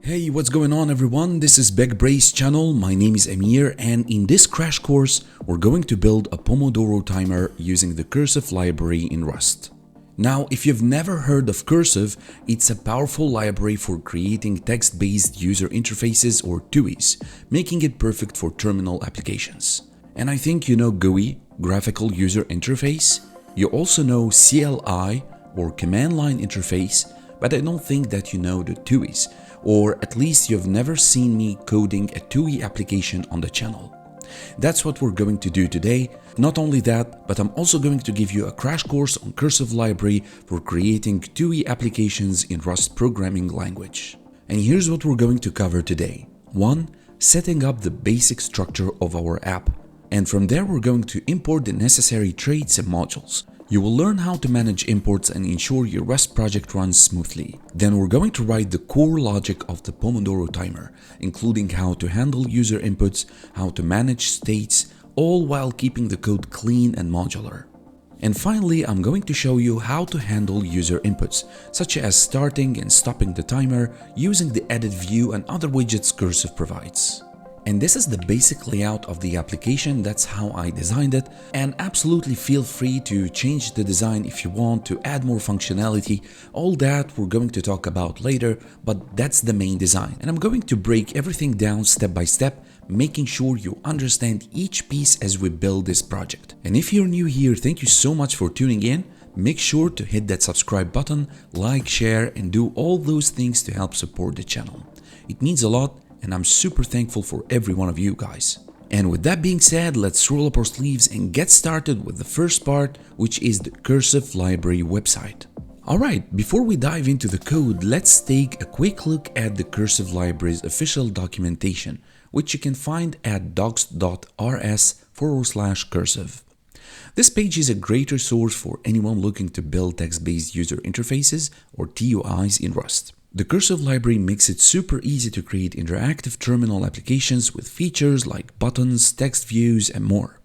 Hey, what's going on everyone? This is BekBrace channel. My name is Amir, and in this crash course, we're going to build a Pomodoro timer using the Cursive library in Rust. Now, if you've never heard of Cursive, it's a powerful library for creating text-based user interfaces or TUIs, making it perfect for terminal applications. And I think you know GUI, graphical user interface. You also know CLI or command line interface, but I don't think that you know the TUIs, or at least you've never seen me coding a TUI application on the channel. That's what we're going to do today. Not only that, but I'm also going to give you a crash course on Cursive library for creating TUI applications in Rust programming language. And here's what we're going to cover today. 1. Setting up the basic structure of our app. And from there we're going to import the necessary traits and modules. You will learn how to manage imports and ensure your Rust project runs smoothly. Then we're going to write the core logic of the Pomodoro timer, including how to handle user inputs, how to manage states, all while keeping the code clean and modular. And finally, I'm going to show you how to handle user inputs, such as starting and stopping the timer using the edit view and other widgets Cursive provides. And this is the basic layout of the application. That's how I designed it, and absolutely feel free to change the design if you want to add more functionality. All that we're going to talk about later, but that's the main design. And I'm going to break everything down step by step, making sure you understand each piece as we build this project. And if you're new here, thank you so much for tuning in. Make sure to hit that subscribe button, like, share, and do all those things to help support the channel. It means a lot, and I'm super thankful for every one of you guys. And with that being said, let's roll up our sleeves and get started with the first part, which is the Cursive library website. Alright, before we dive into the code, let's take a quick look at the Cursive library's official documentation, which you can find at docs.rs/cursive. This page is a great resource for anyone looking to build text-based user interfaces or TUIs in Rust. The Cursive library makes it super easy to create interactive terminal applications with features like buttons, text views, and more.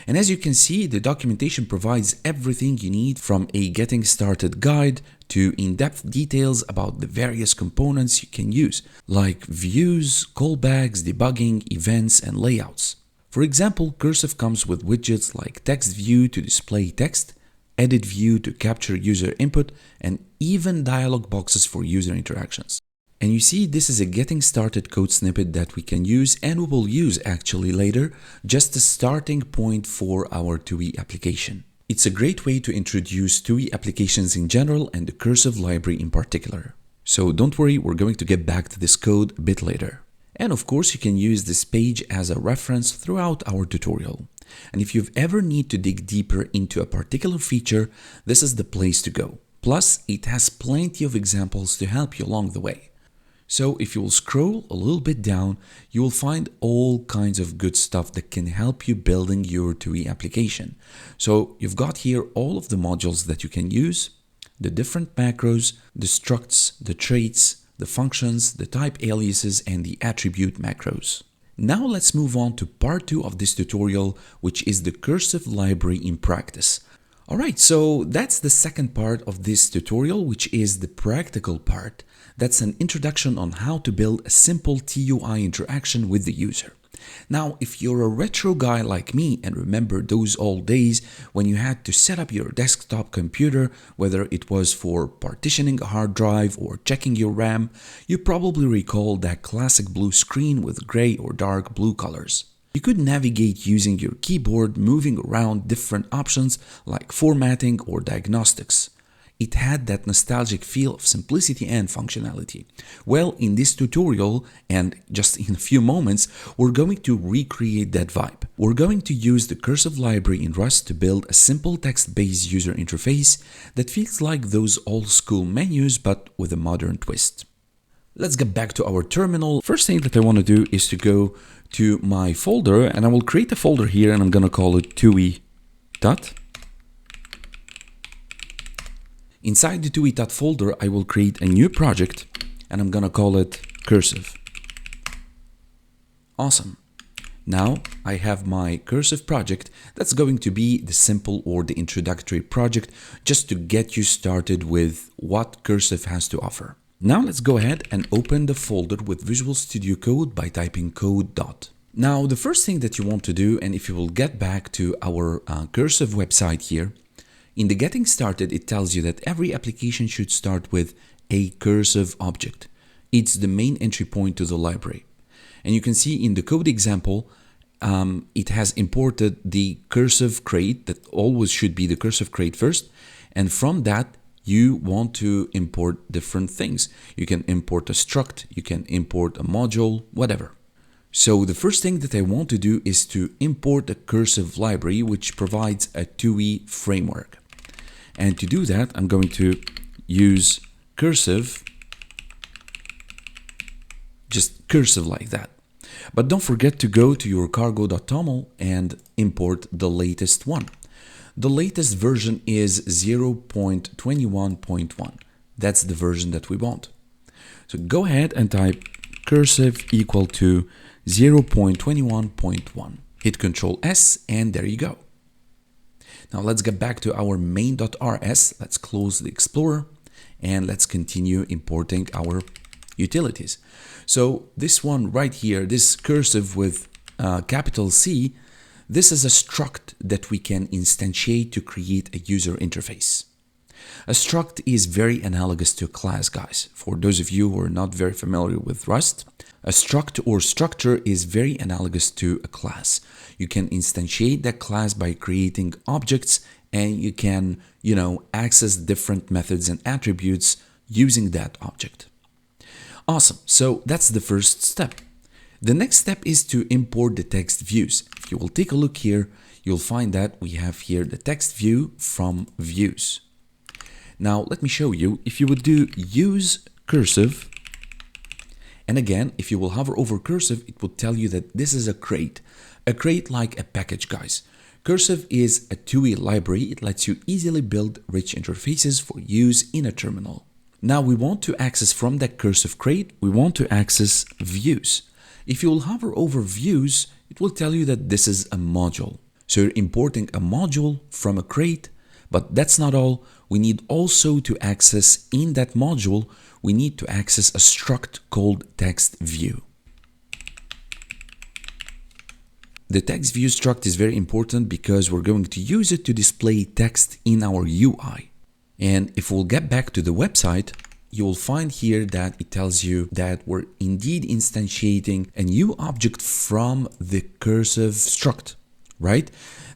And as you can see, the documentation provides everything you need, from a getting started guide to in-depth details about the various components you can use, like views, callbacks, debugging, events, and layouts. For example, Cursive comes with widgets like text view to display text, edit view to capture user input, and even dialog boxes for user interactions. And you see, this is a getting started code snippet that we can use, and we will use actually later, just a starting point for our TUI application. It's a great way to introduce TUI applications in general and the Cursive library in particular. So don't worry, we're going to get back to this code a bit later. And of course, you can use this page as a reference throughout our tutorial. And if you've ever need to dig deeper into a particular feature, this is the place to go. Plus, it has plenty of examples to help you along the way. So if you will scroll a little bit down, you will find all kinds of good stuff that can help you building your TUI application. So you've got here all of the modules that you can use, the different macros, the structs, the traits, the functions, the type aliases, and the attribute macros. Now let's move on to part 2 of this tutorial, which is the Cursive library in practice. Alright, so that's the second part of this tutorial, which is the practical part. That's an introduction on how to build a simple TUI interaction with the user. Now, if you're a retro guy like me and remember those old days when you had to set up your desktop computer, whether it was for partitioning a hard drive or checking your RAM, you probably recall that classic blue screen with gray or dark blue colors. You could navigate using your keyboard, moving around different options like formatting or diagnostics. It had that nostalgic feel of simplicity and functionality. Well, in this tutorial, and just in a few moments, we're going to recreate that vibe. We're going to use the Cursive library in Rust to build a simple text-based user interface that feels like those old-school menus but with a modern twist. Let's get back to our terminal. First thing that I want to do is to go to my folder, and I will create a folder here, and I'm going to call it TUI. Inside the TUI folder, I will create a new project, and I'm gonna call it Cursive. Awesome. Now I have my Cursive project. That's going to be the simple or the introductory project, just to get you started with what Cursive has to offer. Now let's go ahead and open the folder with Visual Studio Code by typing code dot. Now the first thing that you want to do, and if you will get back to our Cursive website here, in the getting started it tells you that every application should start with a Cursive object. It's the main entry point to the library. And you can see in the code example, it has imported the Cursive crate, that always should be the Cursive crate first, and from that you want to import different things. You can import a struct, you can import a module, whatever. So the first thing that I want to do is to import a Cursive library which provides a TUI framework. And to do that, I'm going to use Cursive, just Cursive like that. But don't forget to go to your cargo.toml and import the latest one. The latest version is 0.21.1. That's the version that we want. So go ahead and type Cursive equal to 0.21.1. Hit Ctrl S and there you go. Now let's get back to our main.rs. Let's close the Explorer and let's continue importing our utilities. So this one right here, this Cursive with capital C, this is a struct that we can instantiate to create a user interface. A struct is very analogous to a class, guys. For those of you who are not very familiar with Rust, a struct or structure is very analogous to a class. You can instantiate that class by creating objects, and you can, access different methods and attributes using that object. Awesome. So that's the first step. The next step is to import the text views. If you will take a look here, you'll find that we have here the text view from views. Now let me show you. If you would do use Cursive, and again, if you will hover over Cursive, it will tell you that this is a crate like a package, guys. Cursive is a TUI library. It lets you easily build rich interfaces for use in a terminal. Now we want to access from that Cursive crate, we want to access views. If you will hover over views, it will tell you that this is a module. So you're importing a module from a crate, but that's not all. We need also to access in that module, we need to access a struct called text view. The text view struct is very important because we're going to use it to display text in our UI. And if we'll get back to the website, you will find here that it tells you that we're indeed instantiating a new object from the Cursive struct, right?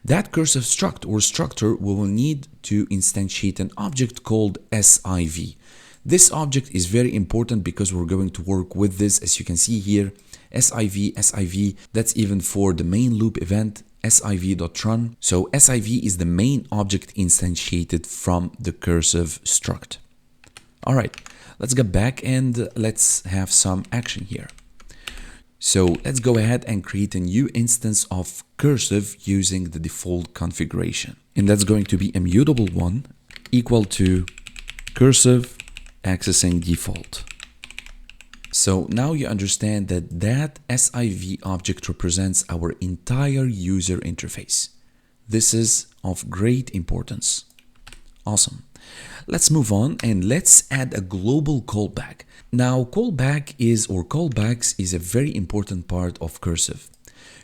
That Cursive struct or structure we will need to instantiate an object called SIV. This object is very important because we're going to work with this, as you can see here, SIV, that's even for the main loop event, SIV.run. So SIV is the main object instantiated from the Cursive struct. All right, let's get back and let's have some action here. So let's go ahead and create a new instance of Cursive using the default configuration. And that's going to be a mutable one equal to Cursive accessing default. So now you understand that that SIV object represents our entire user interface. This is of great importance. Awesome. Let's move on and let's add a global callback. Now callbacks is a very important part of Cursive.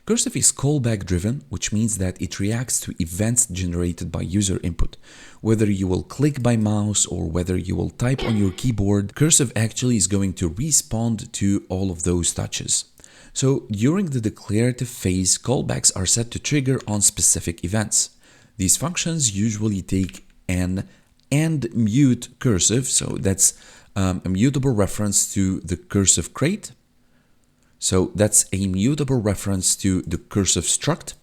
Cursive is callback driven, which means that it reacts to events generated by user input. Whether you will click by mouse or whether you will type on your keyboard, Cursive actually is going to respond to all of those touches. So during the declarative phase, callbacks are set to trigger on specific events. These functions usually take an and mute Cursive, so that's a mutable reference to the Cursive crate. So that's a mutable reference to the Cursive struct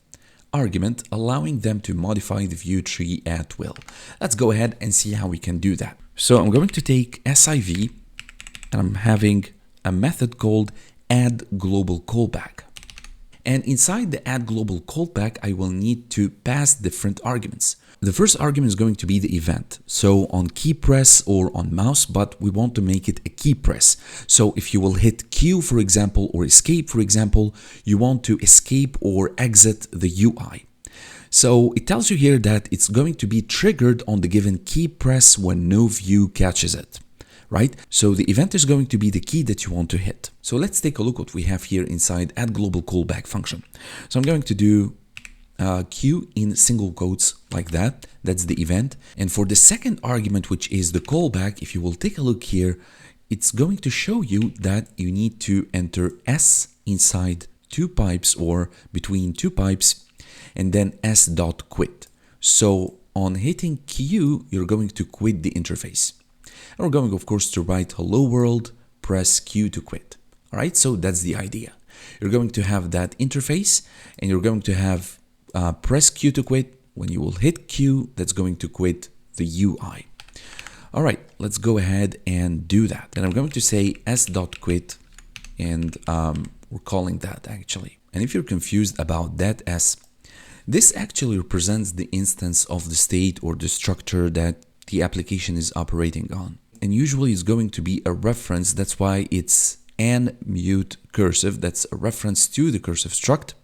argument, allowing them to modify the view tree at will. Let's go ahead and see how we can do that. So I'm going to take SIV and I'm having a method called add global callback. And inside the add global callback, I will need to pass different arguments. The first argument is going to be the event. So on key press or on mouse, but we want to make it a key press. So if you will hit Q, for example, or escape, for example, you want to escape or exit the UI. So it tells you here that it's going to be triggered on the given key press when no view catches it, right? So the event is going to be the key that you want to hit. So let's take a look what we have here inside add global callback function. So I'm going to do Q in single quotes like that. That's the event. And for the second argument, which is the callback, if you will take a look here, it's going to show you that you need to enter S inside two pipes or between two pipes and then s.quit. So on hitting Q, you're going to quit the interface. And we're going, of course, to write hello world, press Q to quit. All right, so that's the idea. You're going to have that interface and you're going to have press Q to quit. When you will hit Q, that's going to quit the UI. All right, let's go ahead and do that. And I'm going to say s.quit and we're calling that actually. And if you're confused about that S, this actually represents the instance of the state or the structure that the application is operating on. And usually it's going to be a reference. That's why it's an mute cursive. That's a reference to the cursive struct.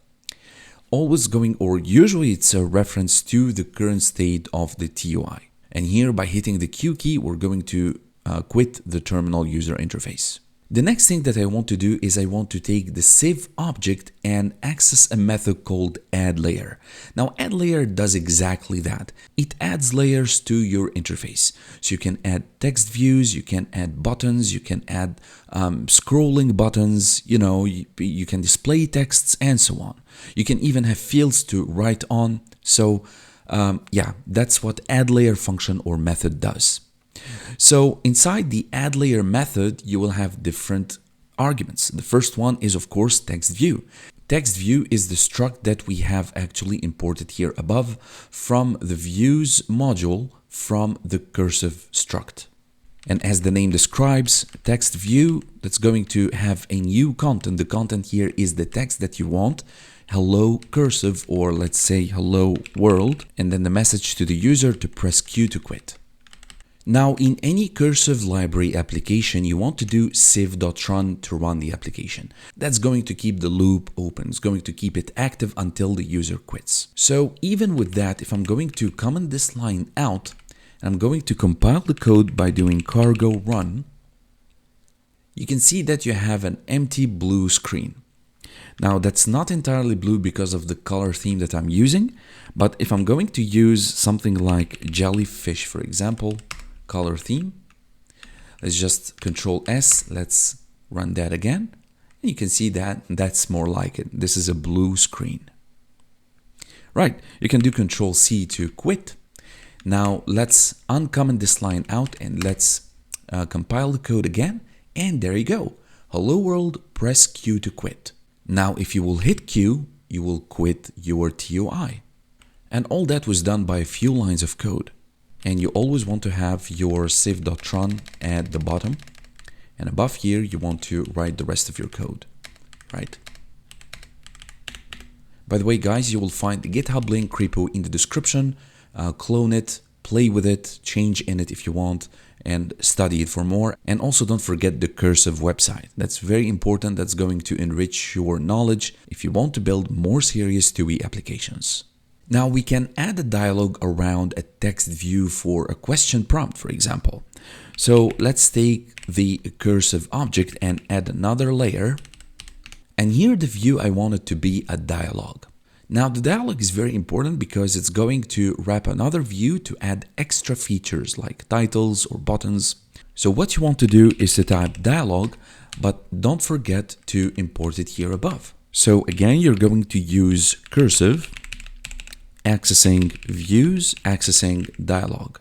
Always going, or usually it's a reference to the current state of the TUI. And here by hitting the Q key, we're going to quit the terminal user interface. The next thing that I want to do is I want to take the save object and access a method called add layer. Now add layer does exactly that. It adds layers to your interface. So you can add text views, you can add buttons, you can add scrolling buttons, you can display texts and so on. You can even have fields to write on. So yeah, that's what add layer function or method does. So inside the add layer method, you will have different arguments. The first one is, of course, text view. Text view is the struct that we have actually imported here above from the views module from the cursive struct. And as the name describes, text view, that's going to have a new content. The content here is the text that you want. Hello cursive, or let's say hello world, and then the message to the user to press Q to quit. Now, in any cursive library application, you want to do civ.run to run the application. That's going to keep the loop open. It's going to keep it active until the user quits. So even with that, if I'm going to comment this line out, I'm going to compile the code by doing cargo run, you can see that you have an empty blue screen. Now, that's not entirely blue because of the color theme that I'm using, but if I'm going to use something like jellyfish, for example, color theme, let's just Control S, let's run that again, and you can see that that's more like it. This is a blue screen. Right, you can do Control C to quit. Now let's uncomment this line out and let's compile the code again, and there you go. Hello world, press Q to quit. Now if you will hit Q, you will quit your TUI. And all that was done by a few lines of code. And you always want to have your civ.run at the bottom, and above here you want to write the rest of your code, right? By the way, guys, you will find the GitHub link repo in the description. Clone it, play with it, change in it if you want, and study it for more. And also don't forget the Cursive website. That's very important. That's going to enrich your knowledge if you want to build more serious TUI applications. Now we can add a dialog around a text view for a question prompt, for example. So let's take the cursive object and add another layer. And here the view, I want it to be a dialog. Now the dialog is very important because it's going to wrap another view to add extra features like titles or buttons. So what you want to do is to type dialog, but don't forget to import it here above. So again, you're going to use cursive, accessing views, accessing dialog,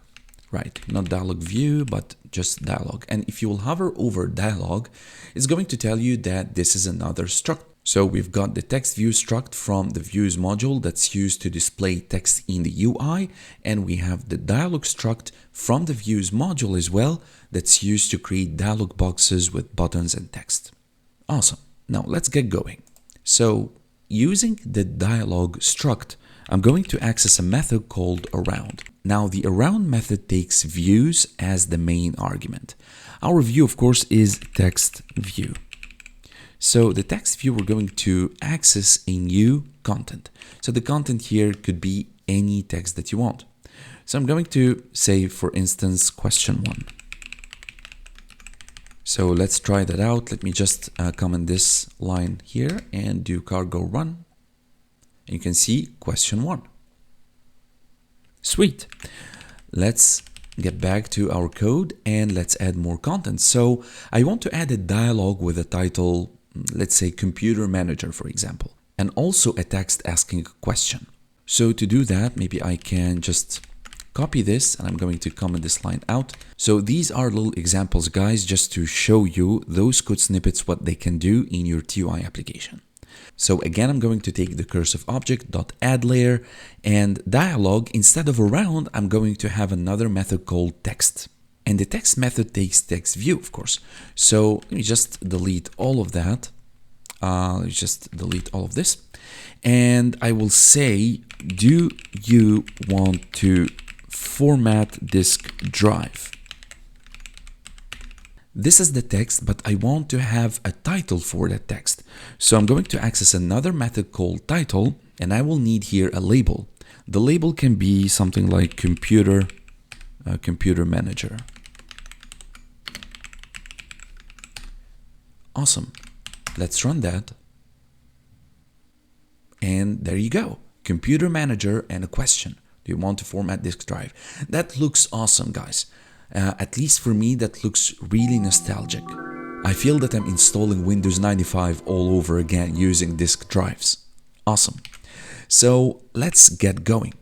right? Not dialog view, but just dialog. And if you will hover over dialog, it's going to tell you that this is another struct. So we've got the text view struct from the views module that's used to display text in the UI. And we have the dialog struct from the views module as well that's used to create dialog boxes with buttons and text. Awesome. Now let's get going. So using the dialog struct, I'm going to access a method called around. Now the around method takes views as the main argument. Our view, of course, is text view. So the text view, we're going to access a new content. So the content here could be any text that you want. So I'm going to say, for instance, question 1. So let's try that out. Let me just comment this line here and do cargo run. And you can see question 1. Sweet. Let's get back to our code and let's add more content. So I want to add a dialogue with a title, let's say Computer Manager, for example, and also a text asking a question. So to do that, maybe I can just copy this and I'm going to comment this line out. So these are little examples, guys, just to show you those code snippets, what they can do in your TUI application. So again, I'm going to take the cursive object.add layer and dialog. Instead of around, I'm going to have another method called text. And the text method takes text view, of course. So let me just delete all of that. Let's just delete all of this. And I will say, do you want to format disk drive? This is the text, but I want to have a title for that text. So I'm going to access another method called title, and I will need here a label. The label can be something like computer manager. Awesome. Let's run that. And there you go. Computer manager and a question. Do you want to format disk drive? That looks awesome, guys. At least for me, that looks really nostalgic. I feel that I'm installing Windows 95 all over again using disk drives. Awesome. So let's get going.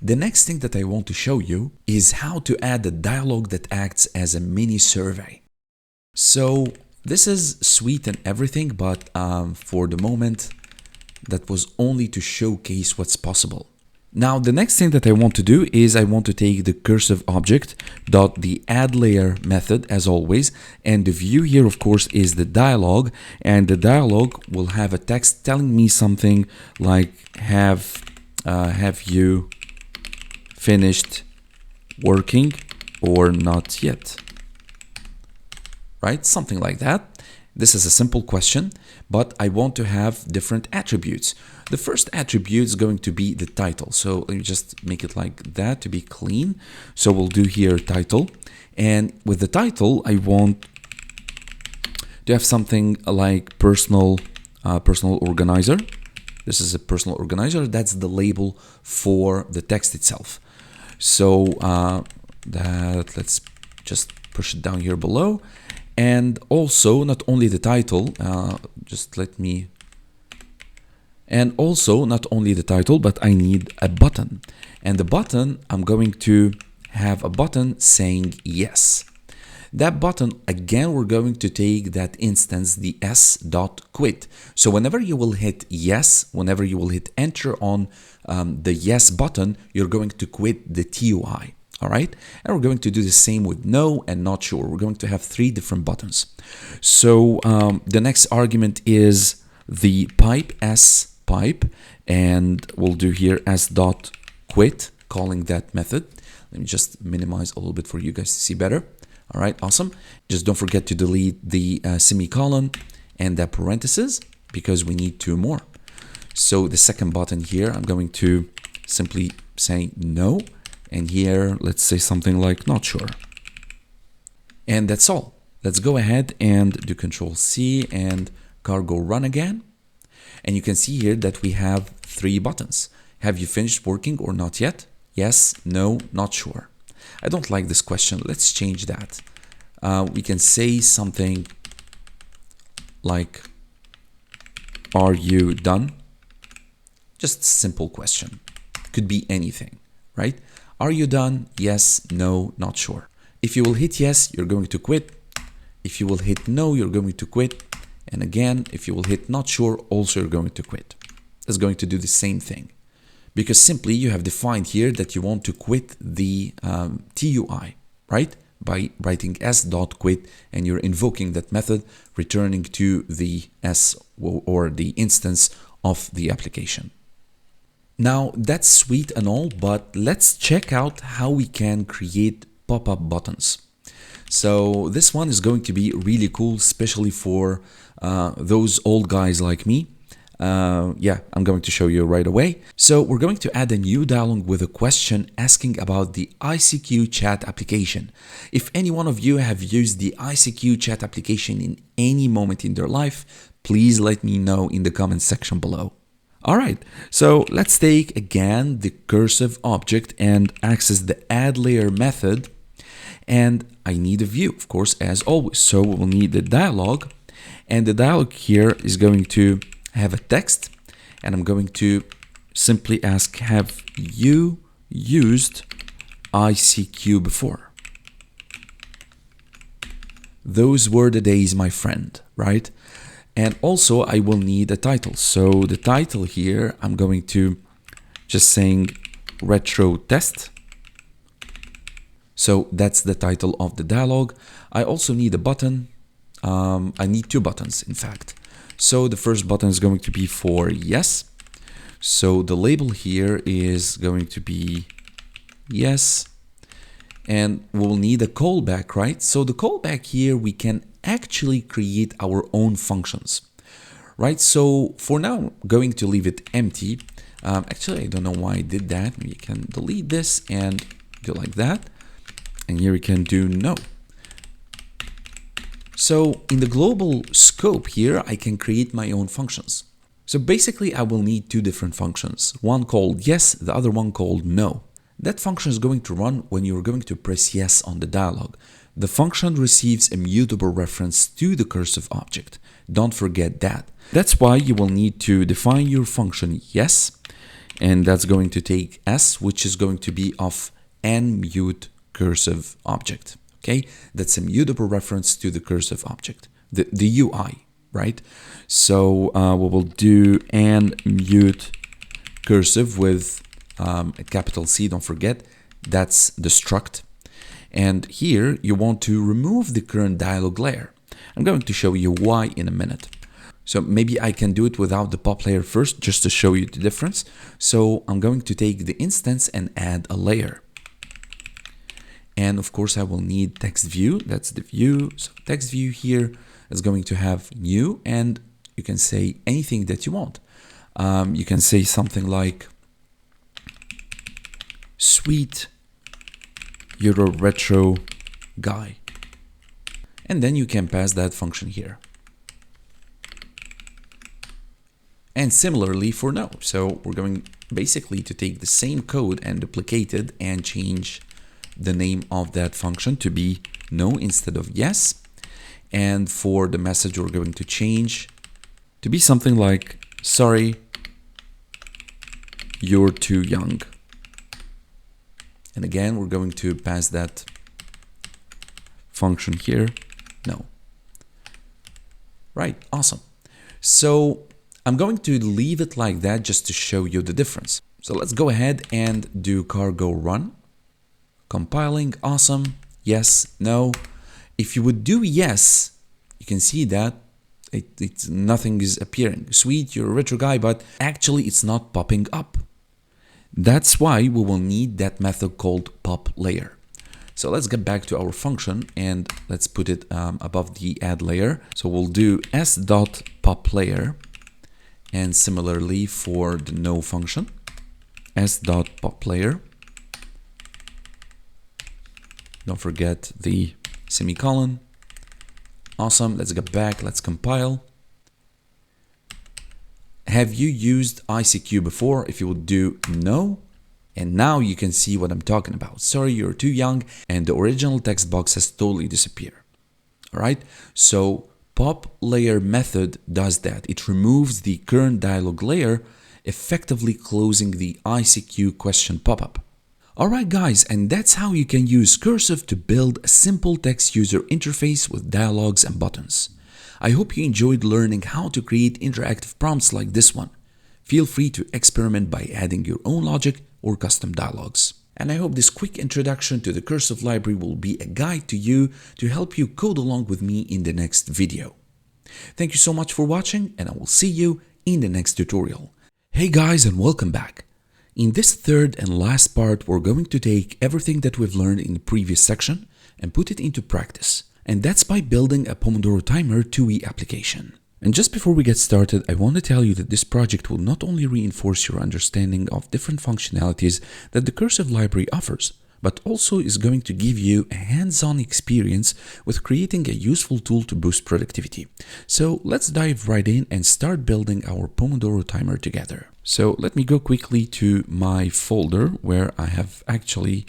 The next thing that I want to show you is how to add a dialog that acts as a mini survey. So this is sweet and everything, but for the moment, that was only to showcase what's possible. Now, the next thing that I want to do is I want to take the cursive object dot the add layer method as always, and the view here, of course, is the dialog, and the dialog will have a text telling me something like have you finished working or not yet, right? Something like that. This is a simple question, but I want to have different attributes. The first attribute is going to be the title. So let me just make it like that to be clean. So we'll do here title. And with the title, I want to have something like personal organizer. This is a personal organizer. That's the label for the text itself. So let's just push it down here below. And also not only the title, not only the title, but I need a button. And the button, I'm going to have a button saying yes. That button, again, we're going to take that instance, the s.quit. So whenever you will hit yes, whenever you will hit enter on the yes button, you're going to quit the TUI. All right, and we're going to do the same with no and not sure. We're going to have 3 different buttons. So the next argument is the pipe, s pipe, and we'll do here s.quit, calling that method. Let me just minimize a little bit for you guys to see better. All right, awesome. Just don't forget to delete the semicolon and the parentheses because we need 2 more. So the second button here, I'm going to simply say no. And here, let's say something like not sure. And that's all. Let's go ahead and do Control C and cargo run again. And you can see here that we have 3 buttons. Have you finished working or not yet? Yes, no, not sure. I don't like this question. Let's change that. We can say something like, are you done? Just a simple question. Could be anything, right? Are you done? Yes, no, not sure. If you will hit yes, you're going to quit. If you will hit no, you're going to quit. And again, if you will hit not sure, also you're going to quit. It's going to do the same thing. Because simply you have defined here that you want to quit the TUI, right? By writing s.quit and you're invoking that method, returning to the s or the instance of the application. Now that's sweet and all, but let's check out how we can create pop-up buttons. So this one is going to be really cool, especially for those old guys like me. Yeah, I'm going to show you right away. So we're going to add a new dialog with a question asking about the ICQ chat application. If any one of you have used the ICQ chat application in any moment in their life, please let me know in the comment section below. Alright, so let's take again the cursive object and access the add layer method. And I need a view, of course, as always. So we will need the dialog, and the dialog here is going to have a text, and I'm going to simply ask, have you used ICQ before? Those were the days, my friend, right? And also I will need a title. So the title here, I'm going to just saying retro test. So that's the title of the dialog. I also need a button. I need two buttons, in fact. So the first button is going to be for yes. So the label here is going to be yes. And we'll need a callback, right? So the callback here, we can actually create our own functions, right? So for now, I'm going to leave it empty. Actually, I don't know why I did that. We can delete this and do like that. And here we can do no. So in the global scope here, I can create my own functions. So basically, I will need two different functions, one called yes, the other one called no. That function is going to run when you're going to press yes on the dialog. The function receives a mutable reference to the cursive object. Don't forget that. That's why you will need to define your function yes, and that's going to take s, which is going to be of nmute cursive object. Okay, that's a mutable reference to the cursive object, the UI, right? So we will do nmute cursive with a capital C, don't forget, that's the struct. And here you want to remove the current dialog layer. I'm going to show you why in a minute. So maybe I can do it without the pop layer first, just to show you the difference. So I'm going to take the instance and add a layer. And of course I will need text view, that's the view. So text view here is going to have new, and you can say anything that you want. You can say something like, sweet, you're a retro guy. And then you can pass that function here. And similarly for no. So we're going basically to take the same code and duplicate it and change the name of that function to be no instead of yes. And for the message, we're going to change to be something like, sorry, you're too young. And again, we're going to pass that function here, no. Right, awesome. So I'm going to leave it like that just to show you the difference. So let's go ahead and do cargo run. Compiling, awesome, yes, no. If you would do yes, you can see that nothing is appearing. Sweet, you're a retro guy, but actually it's not popping up. That's why we will need that method called pop layer. So let's get back to our function and let's put it above the add layer. So we'll do s.popLayer, and similarly for the no function, s.popLayer. Don't forget the semicolon. Awesome, let's get back, let's compile. Have you used ICQ before? If you would do no, and now you can see what I'm talking about. Sorry, you're too young, and the original text box has totally disappeared. All right, so pop layer method does that. It removes the current dialog layer, effectively closing the ICQ question pop-up. Alright guys, and that's how you can use Cursive to build a simple text user interface with dialogues and buttons. I hope you enjoyed learning how to create interactive prompts like this one. Feel free to experiment by adding your own logic or custom dialogues. And I hope this quick introduction to the Cursive library will be a guide to you to help you code along with me in the next video. Thank you so much for watching, and I will see you in the next tutorial. Hey guys, and welcome back. In this third and last part, we're going to take everything that we've learned in the previous section and put it into practice. And that's by building a Pomodoro Timer TUI application. And just before we get started, I want to tell you that this project will not only reinforce your understanding of different functionalities that the Cursive library offers, but also is going to give you a hands-on experience with creating a useful tool to boost productivity. So let's dive right in and start building our Pomodoro timer together. So let me go quickly to my folder where I have actually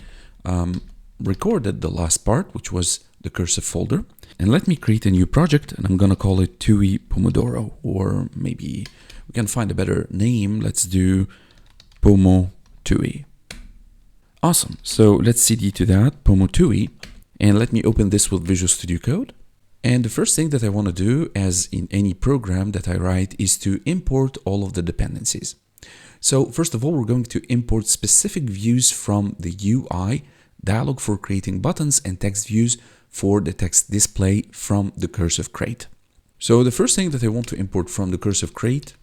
recorded the last part, which was the Cursive folder. And let me create a new project, and I'm going to call it TUI Pomodoro, or maybe we can find a better name. Let's do Pomo TUI. Awesome. So let's cd to that, Pomo TUI, and let me open this with Visual Studio Code. And the first thing that I want to do, as in any program that I write, is to import all of the dependencies. So first of all, we're going to import specific views from the UI, dialog for creating buttons, and text views for the text display from the Cursive crate. So the first thing that I want to import from the Cursive crate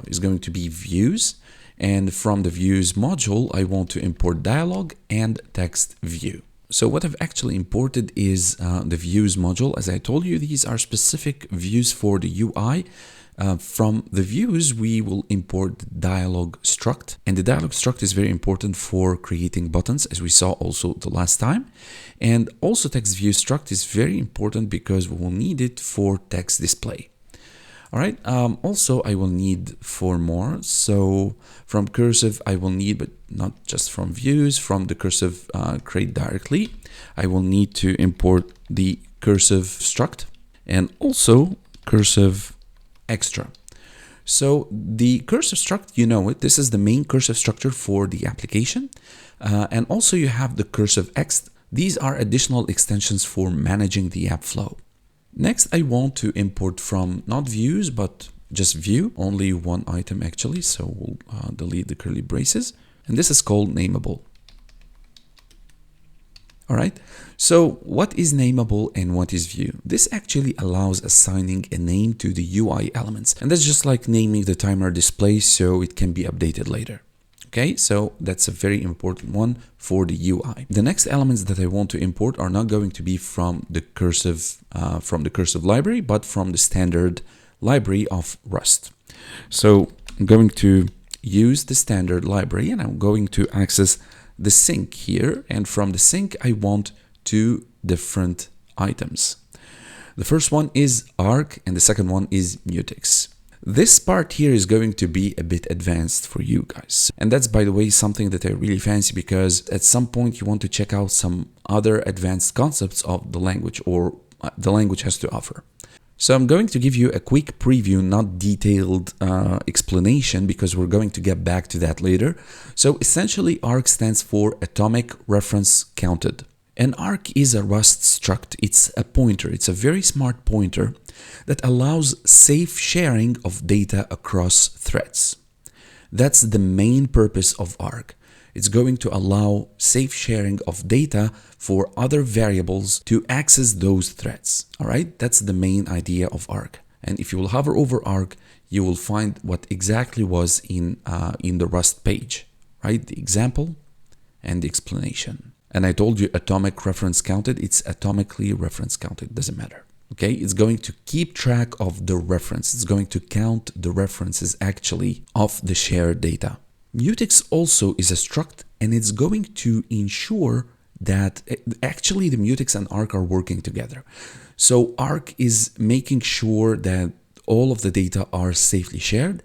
is going to be views. And from the views module, I want to import dialog and text view. So what I've actually imported is the views module. As I told you, these are specific views for the UI. From the views, we will import the dialog struct, and the dialog struct is very important for creating buttons, as we saw also the last time. And also text view struct is very important because we will need it for text display. All right. Also, I will need 4 more. So from Cursive, I will need, but not just from views, from the Cursive crate directly, I will need to import the Cursive struct and also Cursive extra. So the Cursive struct, you know it, this is the main Cursive structure for the application. And also you have the Cursive ext. These are additional extensions for managing the app flow. Next, I want to import from not views, but just view, only one item actually. So we'll delete the curly braces, and this is called nameable. All right. So what is nameable and what is view? This actually allows assigning a name to the UI elements. And that's just like naming the timer display so it can be updated later. Okay, so that's a very important one for the UI. The next elements that I want to import are not going to be from the Cursive library, but from the standard library of Rust. So I'm going to use the standard library, and I'm going to access the sink here. And from the sink, I want 2 different items. The first one is arc, and the second one is mutex. This part here is going to be a bit advanced for you guys. And that's, by the way, something that I really fancy, because at some point you want to check out some other advanced concepts of the language, or the language has to offer. So I'm going to give you a quick preview, not detailed explanation, because we're going to get back to that later. So essentially, arc stands for atomic reference counted. An arc is a Rust struct. It's a pointer. It's a very smart pointer that allows safe sharing of data across threads. That's the main purpose of arc. It's going to allow safe sharing of data for other variables to access those threads. All right, that's the main idea of arc. And if you will hover over arc, you will find what exactly was in the Rust page, right? The example and the explanation. And I told you atomic reference counted, it's atomically reference counted, doesn't matter. Okay, it's going to keep track of the reference. It's going to count the references actually of the shared data. Mutex also is a struct, and it's going to ensure that actually the mutex and arc are working together. So arc is making sure that all of the data are safely shared,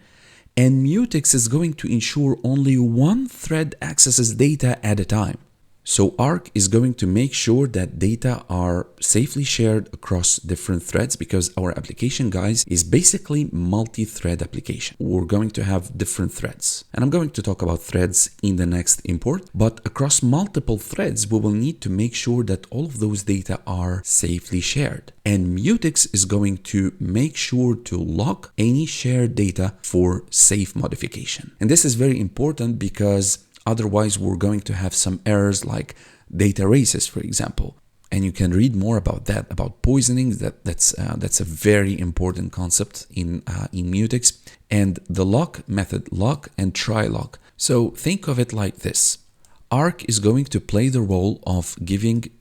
and mutex is going to ensure only one thread accesses data at a time. So arc is going to make sure that data are safely shared across different threads, because our application, guys, is basically multi-thread application. We're going to have different threads, and I'm going to talk about threads in the next import. But across multiple threads, we will need to make sure that all of those data are safely shared. And mutex is going to make sure to lock any shared data for safe modification. And this is very important because otherwise, we're going to have some errors like data races, for example. And you can read more about that, about poisoning. That's a very important concept in mutex. And the lock method, lock and try lock. So think of it like this. Arc is going to play the role of giving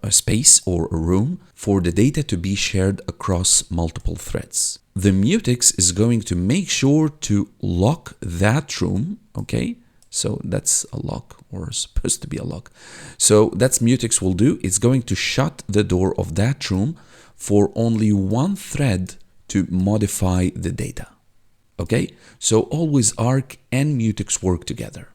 a space or a room for the data to be shared across multiple threads. The mutex is going to make sure to lock that room, okay? So that's a lock, or supposed to be a lock. So that's mutex will do. It's going to shut the door of that room for only one thread to modify the data. Okay, so always arc and mutex work together.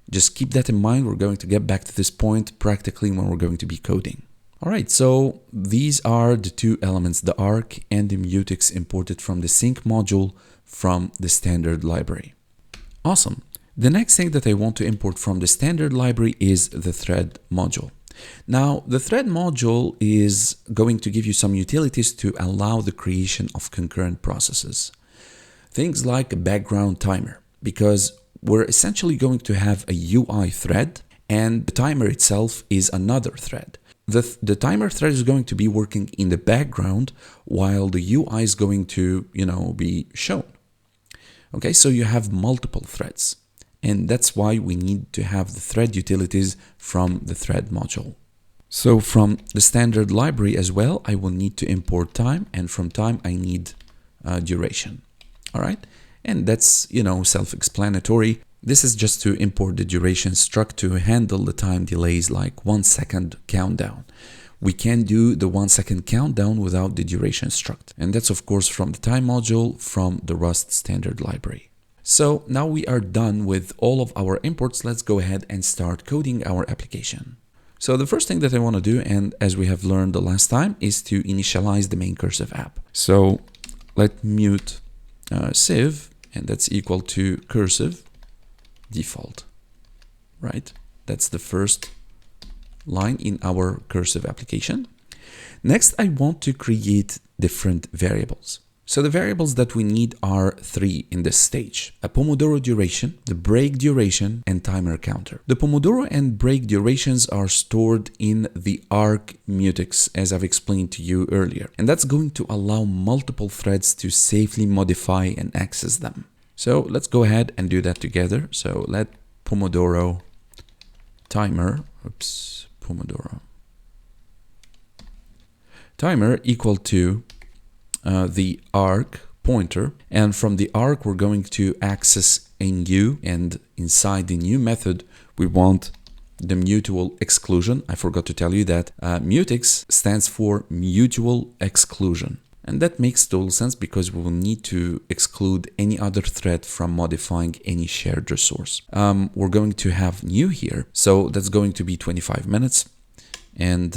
Just keep that in mind. We're going to get back to this point practically when we're going to be coding. All right, so these are the two elements, the arc and the mutex, imported from the sync module from the standard library. Awesome. The next thing that I want to import from the standard library is the thread module. Now, the thread module is going to give you some utilities to allow the creation of concurrent processes. Things like a background timer, because we're essentially going to have a UI thread and the timer itself is another thread. The timer thread is going to be working in the background while the UI is going to, be shown. Okay, so you have multiple threads. And that's why we need to have the thread utilities from the thread module. So from the standard library as well, I will need to import time, and from time I need duration. All right, and that's self-explanatory. This is just to import the duration struct to handle the time delays, like 1 second countdown. We can do the 1 second countdown without the duration struct, and that's of course from the time module from the Rust standard library. So now we are done with all of our imports. Let's go ahead and start coding our application. So the first thing that I want to do, and as we have learned the last time, is to initialize the main Cursive app. So let mute civ, and that's equal to Cursive default, right? That's the first line in our Cursive application. Next, I want to create different variables. So the variables that we need are 3 in this stage: a Pomodoro duration, the break duration, and timer counter. The Pomodoro and break durations are stored in the arc mutex, as I've explained to you earlier, and that's going to allow multiple threads to safely modify and access them. So let's go ahead and do that together. So let Pomodoro timer, Pomodoro timer equal to the arc pointer, and from the arc we're going to access a new, and inside the new method we want the mutual exclusion. I forgot to tell you that mutex stands for mutual exclusion, and that makes total sense because we will need to exclude any other thread from modifying any shared resource. We're going to have new here, so that's going to be 25 minutes, and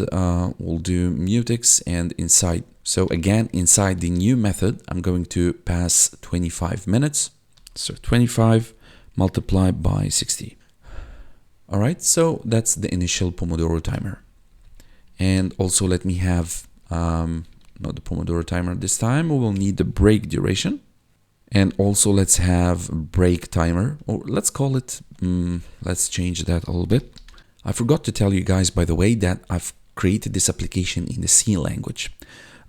we'll do mutex, and inside, so again inside the new method I'm going to pass 25 minutes, so 25 multiplied by 60. All right, so that's the initial Pomodoro timer. And also let me have not the Pomodoro timer this time, we will need the break duration, and also let's have break timer, or let's call it let's change that a little bit. I forgot to tell you guys, by the way, that I've created this application in the C language.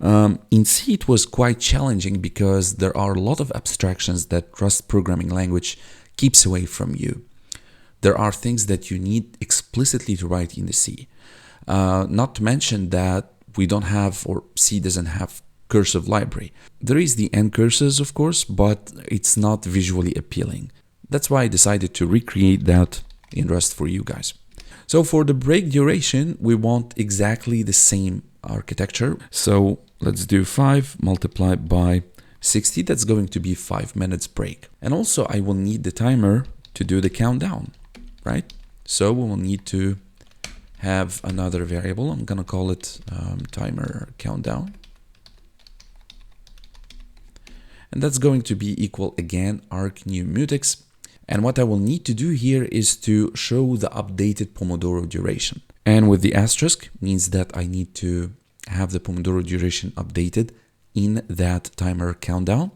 In C, it was quite challenging because there are a lot of abstractions that Rust programming language keeps away from you. There are things that you need explicitly to write in the C. Not to mention that we don't have, or C doesn't have, cursive library. There is the end cursors, of course, but it's not visually appealing. That's why I decided to recreate that in Rust for you guys. So for the break duration, we want exactly the same architecture. So let's do 5 multiplied by 60. That's going to be 5 minutes break. And also I will need the timer to do the countdown, right? So we will need to have another variable. I'm gonna call it timer countdown. And that's going to be equal, again, arc new mutex. And what I will need to do here is to show the updated Pomodoro duration. And with the asterisk means that I need to have the Pomodoro duration updated in that timer countdown.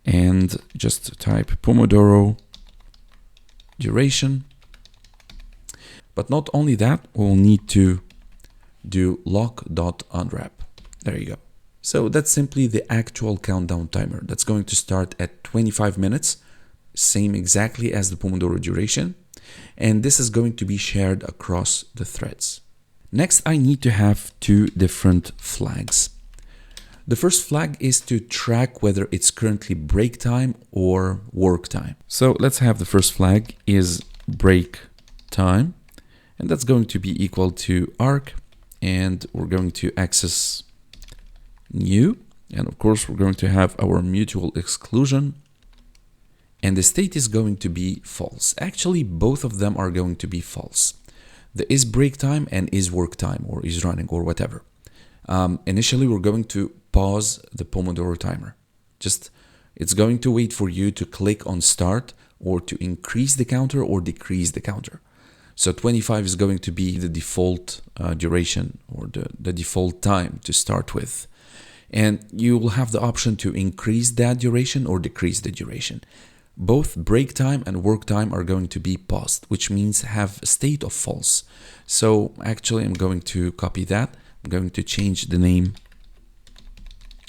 And just type Pomodoro duration. But not only that, we'll need to do lock.unwrap. There you go. So that's simply the actual countdown timer. That's going to start at 25 minutes, same exactly as the Pomodoro duration. And this is going to be shared across the threads. Next, I need to have two different flags. The first flag is to track whether it's currently break time or work time. So let's have the first flag is break time, and that's going to be equal to arc, and we're going to access new, and of course we're going to have our mutual exclusion, and the state is going to be false. Actually, both of them are going to be false. The is break time and is work time or is running or whatever. Initially, we're going to pause the Pomodoro timer. It's going to wait for you to click on start or to increase the counter or decrease the counter. So 25 is going to be the default duration or the default time to start with. And you will have the option to increase that duration or decrease the duration. Both break time and work time are going to be paused, which means have a state of false. So actually, I'm going to copy that. I'm going to change the name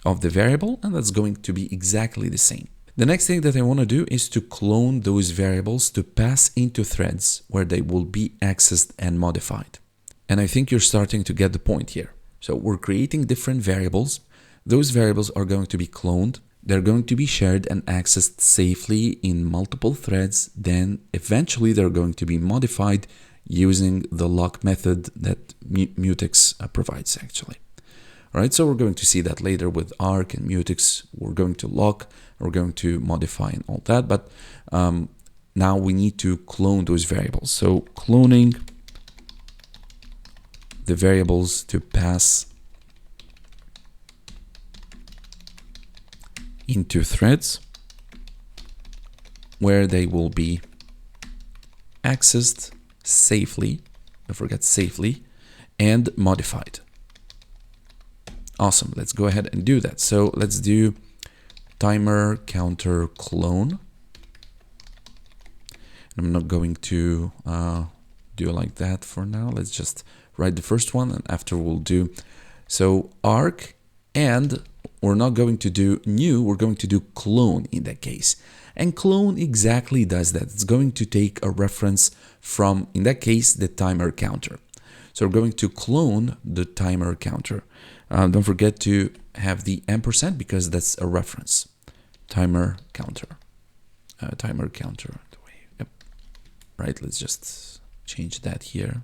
of the variable, and that's going to be exactly the same. The next thing that I want to do is to clone those variables to pass into threads where they will be accessed and modified. And I think you're starting to get the point here. So we're creating different variables. Those variables are going to be cloned. They're going to be shared and accessed safely in multiple threads. Then eventually they're going to be modified using the lock method that mutex provides actually. All right, so we're going to see that later with arc and mutex. We're going to lock, we're going to modify and all that, but now we need to clone those variables. So cloning the variables to pass into threads where they will be accessed safely, don't forget safely, and modified. Awesome, let's go ahead and do that. So let's do timer counter clone. I'm not going to do like that for now. Let's just write the first one and after we'll do so arc, and we're not going to do new, we're going to do clone in that case. And clone exactly does that. It's going to take a reference from, in that case, the timer counter. So we're going to clone the timer counter. Don't forget to have the ampersand because that's a reference. Timer counter. Timer counter. Yep. Right, let's just change that here.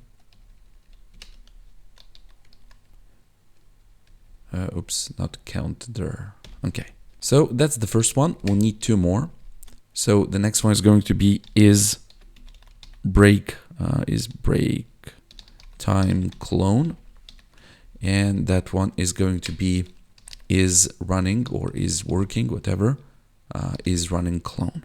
Oops, not counter. Okay, so that's the first one. We'll need two more. So the next one is going to be is break time clone, and that one is going to be is running or is working, whatever, is running clone.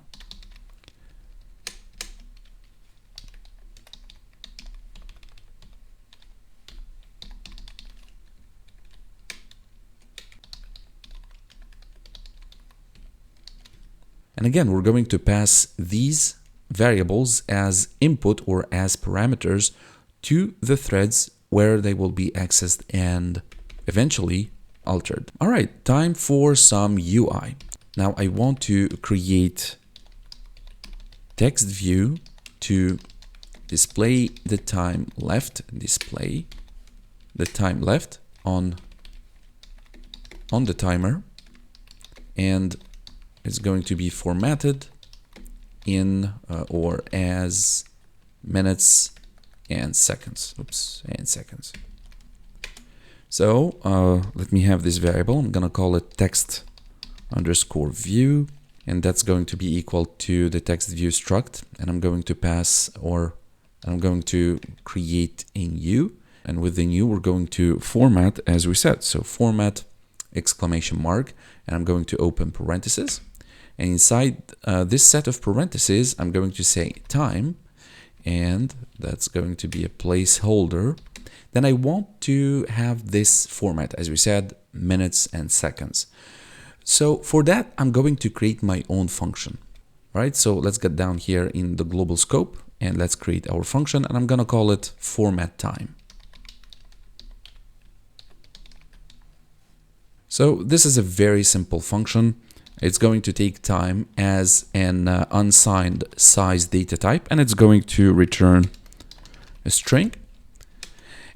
And again, we're going to pass these variables as input or as parameters to the threads where they will be accessed and eventually altered. All right, time for some UI. Now I want to create text view to display the time left, display the time left on the timer, and it's going to be formatted in or as minutes and seconds. Oops, and seconds. So let me have this variable. I'm gonna call it text underscore view, and that's going to be equal to the text view struct, and I'm going to pass I'm going to create a new, and with the new we're going to format as we said. So format exclamation mark, and I'm going to open parentheses. And inside this set of parentheses, I'm going to say time, and that's going to be a placeholder. Then I want to have this format, as we said, minutes and seconds. So for that, I'm going to create my own function, right? So let's get down here in the global scope and let's create our function, and I'm going to call it format time. So this is a very simple function. It's going to take time as an unsigned size data type, and it's going to return a string.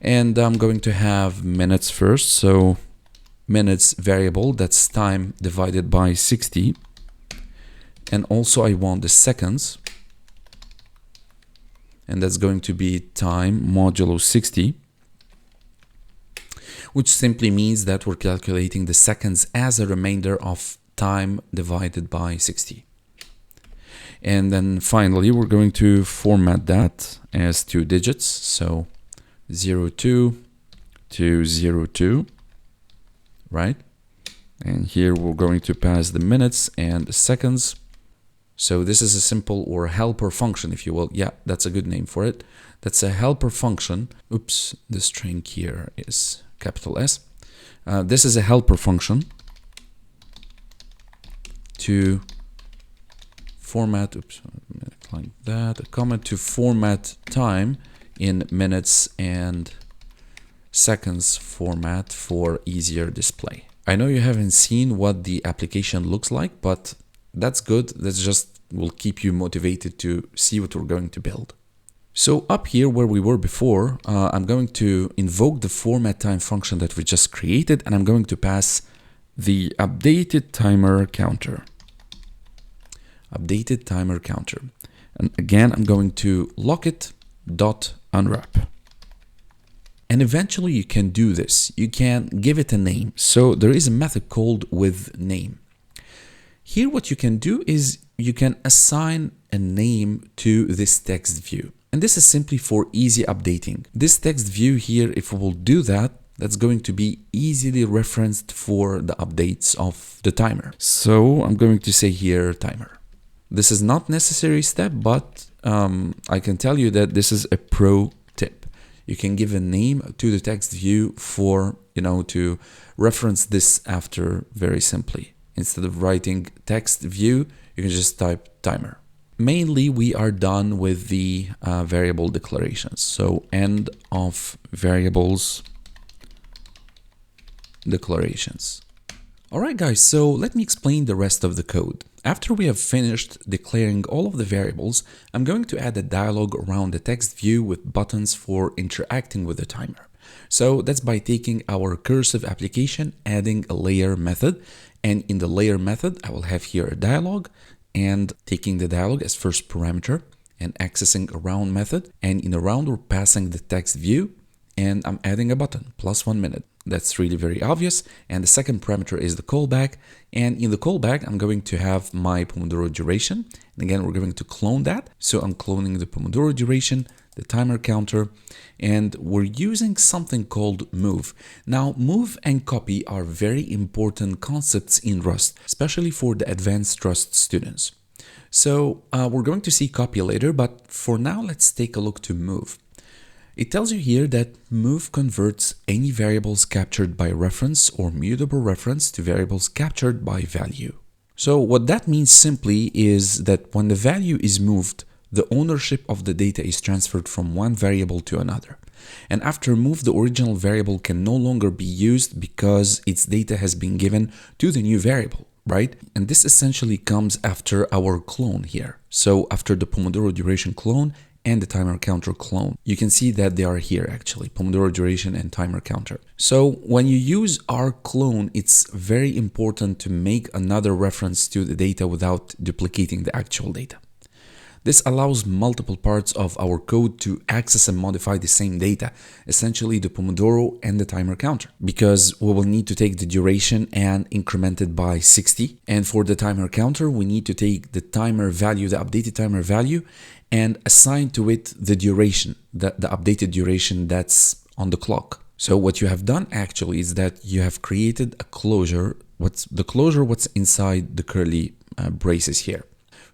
And I'm going to have minutes first. So minutes variable, that's time divided by 60. And also I want the seconds, and that's going to be time modulo 60, which simply means that we're calculating the seconds as a remainder of time divided by 60. And then finally, we're going to format that as 2 digits. So 02 to 02, right? And here we're going to pass the minutes and the seconds. So this is a simple or helper function, if you will. Yeah, that's a good name for it. That's a helper function. Oops, the string here is capital S. This is a helper function to format, oops, like that, a comment to format time in minutes and seconds format for easier display. I know you haven't seen what the application looks like, but that's good. That's just will keep you motivated to see what we're going to build. So up here where we were before, I'm going to invoke the format time function that we just created, and I'm going to pass the updated timer counter. Updated timer counter. And again, I'm going to lock it dot unwrap. And eventually you can do this. You can give it a name. So there is a method called with name. Here what you can do is you can assign a name to this text view. And this is simply for easy updating. This text view here, if we will do that, that's going to be easily referenced for the updates of the timer. So I'm going to say here timer. This is not necessary step, but I can tell you that this is a pro tip. You can give a name to the text view for, to reference this after very simply. Instead of writing text view, you can just type timer. Mainly, we are done with the variable declarations. So end of variables declarations. All right, guys, so let me explain the rest of the code. After we have finished declaring all of the variables, I'm going to add a dialog around the text view with buttons for interacting with the timer. So that's by taking our cursive application, adding a layer method, and in the layer method, I will have here a dialog and taking the dialog as first parameter and accessing a round method. And in the round, we're passing the text view and I'm adding a button, +1 minute. That's really very obvious. And the second parameter is the callback. And in the callback, I'm going to have my Pomodoro duration. And again, we're going to clone that. So I'm cloning the Pomodoro duration, the timer counter, and we're using something called move. Now, move and copy are very important concepts in Rust, especially for the advanced Rust students. So we're going to see copy later, but for now, let's take a look to move. It tells you here that move converts any variables captured by reference or mutable reference to variables captured by value. So what that means simply is that when the value is moved, the ownership of the data is transferred from one variable to another. And after move, the original variable can no longer be used because its data has been given to the new variable, right? And this essentially comes after our clone here. So after the Pomodoro duration clone and the timer counter clone, you can see that they are here actually, Pomodoro duration and timer counter. So when you use our clone, it's very important to make another reference to the data without duplicating the actual data. This allows multiple parts of our code to access and modify the same data, essentially the Pomodoro and the timer counter, because we will need to take the duration and increment it by 60. And for the timer counter, we need to take the timer value, the updated timer value, and assign to it the duration, the updated duration that's on the clock. So what you have done actually is that you have created a closure. What's inside the curly braces here.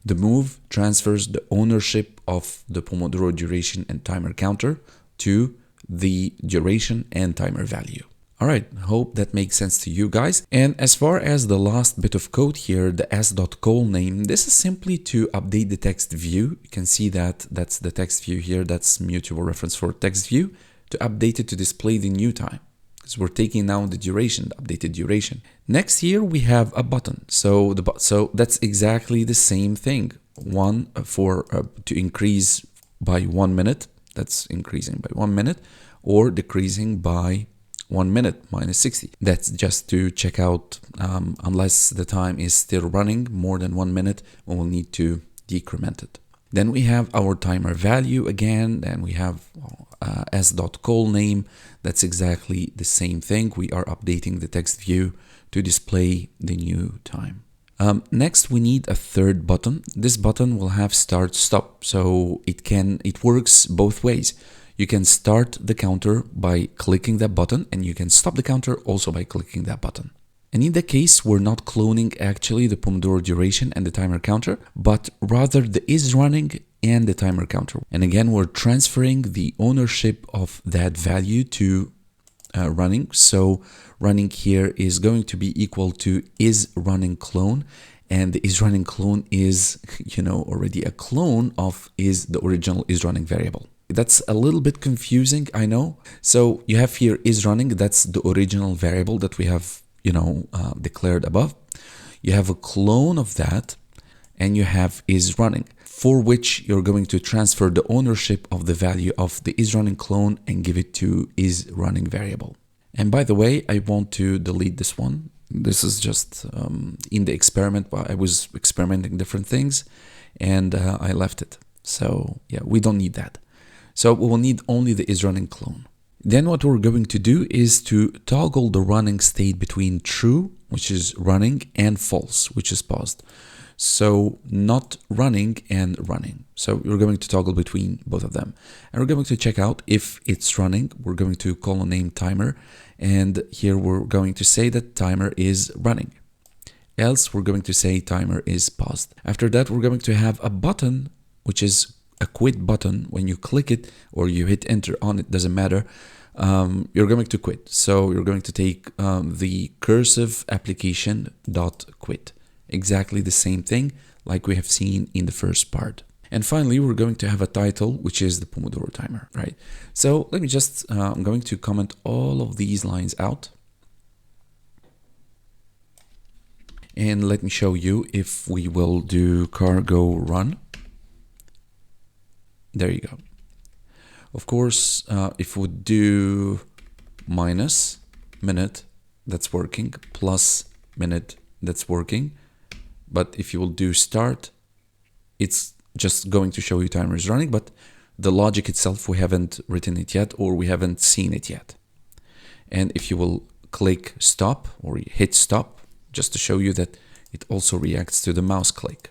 The move transfers the ownership of the Pomodoro duration and timer counter to the duration and timer value. All right, hope that makes sense to you guys. And as far as the last bit of code here, the s.call name, this is simply to update the text view. You can see that that's the text view here. That's mutable reference for text view, to update it to display the new time, because we're taking now the duration, the updated duration. Next here we have a button. So that's exactly the same thing. To increase by 1 minute. That's increasing by 1 minute. or decreasing by 1 minute minus 60. That's just to check out, unless the time is still running more than 1 minute, we will need to decrement it. Then we have our timer value again, and we have s.call name. That's exactly the same thing. We are updating the text view to display the new time. Next, we need a third button. This button will have start stop, so it works both ways. You can start the counter by clicking that button, and you can stop the counter also by clicking that button. And in that case, we're not cloning actually the Pomodoro duration and the timer counter, but rather the is running and the timer counter. And again, we're transferring the ownership of that value to running. So running here is going to be equal to is running clone, and the is running clone is, already a clone of is the original is running variable. That's a little bit confusing, I know. So you have here is running, that's the original variable that we have, declared above. You have a clone of that, and you have is running, for which you're going to transfer the ownership of the value of the is running clone and give it to is running variable. And by the way, I want to delete this one. This is just in the experiment, I was experimenting different things, and I left it. So yeah, we don't need that. So we will need only the is running clone. Then what we're going to do is to toggle the running state between true, which is running, and false, which is paused. So not running and running. So we're going to toggle between both of them. And we're going to check out if it's running. We're going to colon name timer. And here we're going to say that timer is running. Else we're going to say timer is paused. After that, we're going to have a button, which is a quit button. When you click it or you hit enter on it, doesn't matter. You're going to quit. So you're going to take the cursive application dot quit. Exactly the same thing like we have seen in the first part. And finally, we're going to have a title, which is the Pomodoro timer, right? So let me just, I'm going to comment all of these lines out. And let me show you if we will do cargo run. There you go. Of course, if we do minus minute, that's working, plus minute, that's working. But if you will do start, it's just going to show you timer is running, but the logic itself, we haven't written it yet, or we haven't seen it yet. And if you will click stop or hit stop, just to show you that it also reacts to the mouse click.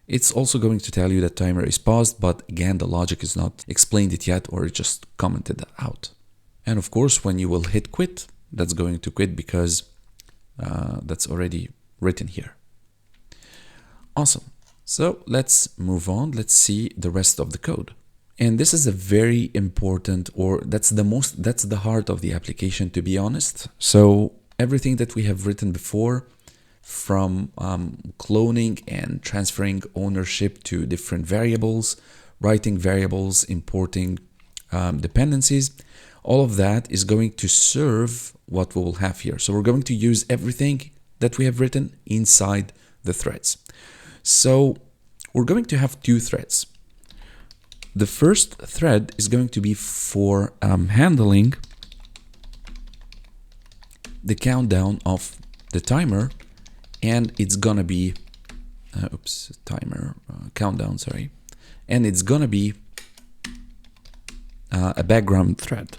It's also going to tell you that timer is paused, but again, the logic is not explained it yet, or it just commented out. And of course, when you will hit quit, that's going to quit because that's already written here. Awesome. So let's move on. Let's see the rest of the code. And this is a very important, or that's the heart of the application, to be honest. So everything that we have written before, from cloning and transferring ownership to different variables, writing variables, importing dependencies, all of that is going to serve what we will have here. So we're going to use everything that we have written inside the threads. So we're going to have two threads. The first thread is going to be for handling the countdown of the timer, and it's gonna be countdown, sorry, and it's gonna be a background thread,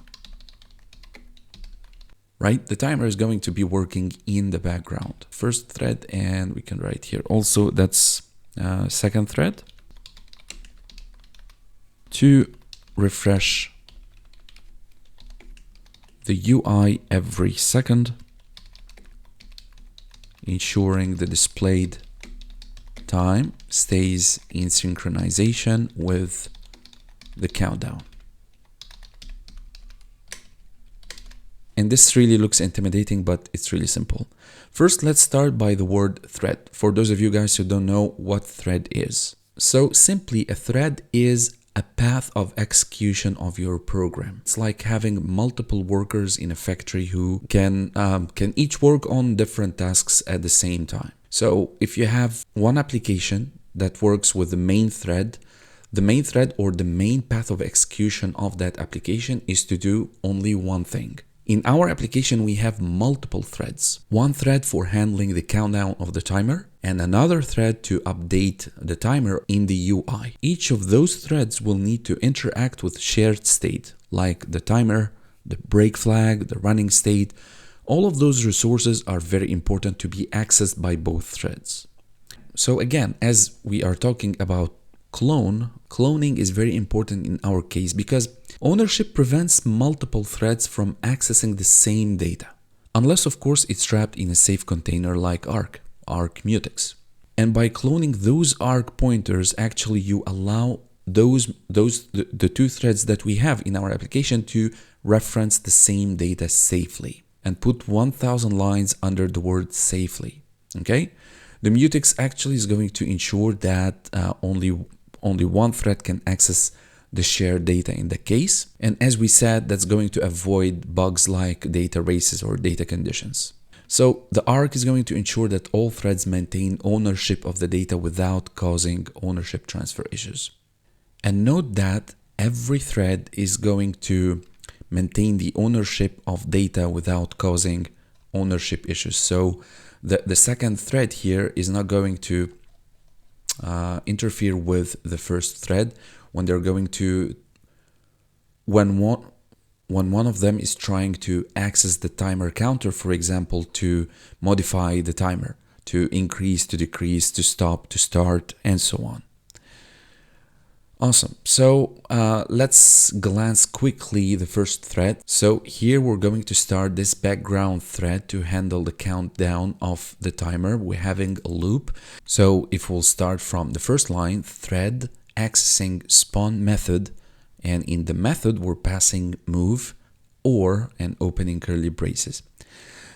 right? The timer is going to be working in the background. First thread, and we can write here also that's second thread to refresh the UI every second, ensuring the displayed time stays in synchronization with the countdown. And this really looks intimidating, but it's really simple. First, let's start by the word thread. For those of you guys who don't know what thread is. So simply, a thread is a path of execution of your program. It's like having multiple workers in a factory who can each work on different tasks at the same time. So if you have one application that works with the main thread, The main thread or the main path of execution of that application is to do only one thing. In our application, we have multiple threads. One thread for handling the countdown of the timer and another thread to update the timer in the UI. Each of those threads will need to interact with shared state, like the timer, the break flag, the running state. All of those resources are very important to be accessed by both threads. So again, as we are talking about cloning is very important in our case because ownership prevents multiple threads from accessing the same data. Unless, of course, it's trapped in a safe container like Arc Mutex. And by cloning those Arc pointers, actually you allow the two threads that we have in our application to reference the same data safely and put 1000 lines under the word safely. Okay? The mutex actually is going to ensure that only one thread can access the shared data in the case. And as we said, that's going to avoid bugs like data races or data conditions. So the Arc is going to ensure that all threads maintain ownership of the data without causing ownership transfer issues. And note that every thread is going to maintain the ownership of data without causing ownership issues. So the second thread here is not going to interfere with the first thread when they're going to when one of them is trying to access the timer counter, for example, to modify the timer, to increase, to decrease, to stop, to start, and so on. Awesome. So let's glance quickly the first thread. So here we're going to start this background thread to handle the countdown of the timer. We're having a loop. So if we'll start from the first line, thread accessing spawn method, and in the method we're passing move or and opening curly braces.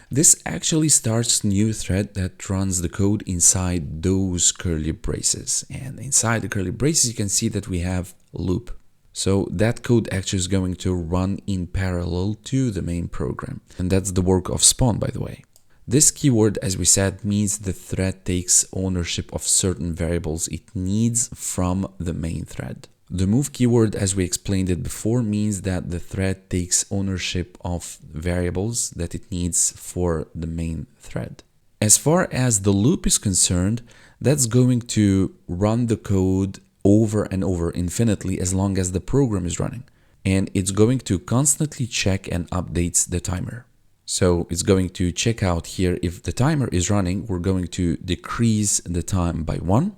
This actually starts a new thread that runs the code inside those curly braces. And inside the curly braces, you can see that we have loop. So that code actually is going to run in parallel to the main program. And that's the work of spawn, by the way. This keyword, as we said, means the thread takes ownership of certain variables it needs from the main thread. The move keyword, as we explained it before, means that the thread takes ownership of variables that it needs for the main thread. As far as the loop is concerned, that's going to run the code over and over infinitely as long as the program is running. And it's going to constantly check and updates the timer. So it's going to check out here if the timer is running, we're going to decrease the time by 1